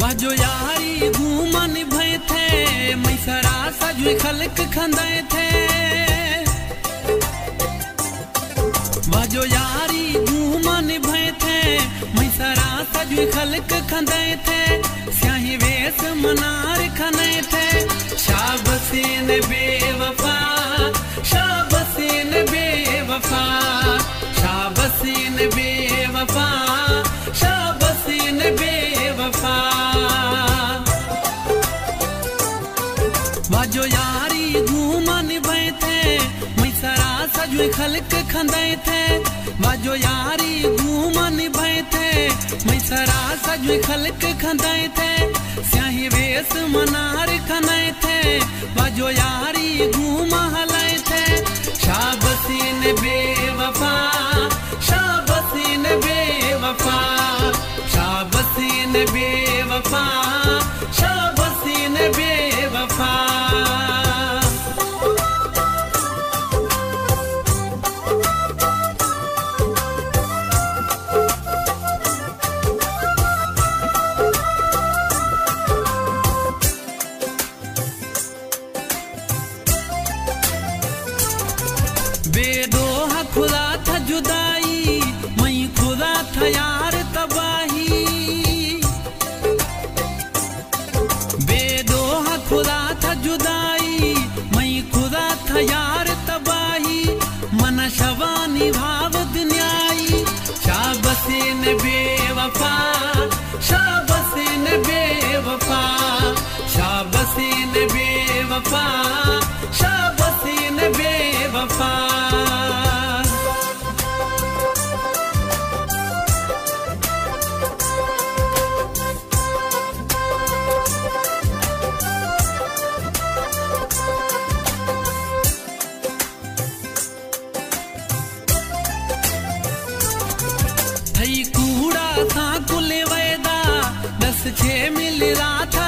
वाजो यारी घूमन भय थे मैसरा सजुए खलक खंदे थे। वाजो यारी घूमन भय थे मैसरा सजुए खलक खंदे थे। स्याही वेस मनार खने थे शाबसीन बेवफा शाबसीन बेवफा शाबसीन बेवफा शाबसीन बेवफा। वाजो यारी घूमन भय थे मैसरा सजुए खलक खंदे थे। वाजो यारी घूमन भय थे मैसरा सजुए खलक खंदे थे। स्याही वेस मनार खने थे वाजो यारी घूम हलाए थे शाबसीन बेवफा शाबसीन बेवफा शाबसीन बेवफा शाबसीन बेवफा। बेदोहा खुदा था जुदाई मई खुदा था यार तबाही। बेदोहा खुदा था जुदाई मई खुदा था यार तबाही। मन शवानी भाव दुनियाई शाबसीन बेवफा शाबसीन बेवफा शाबसीन बेवफा शाबसीन बेवफा। थई कूड़ा था कुले वैदा 10 6 मिल रहा था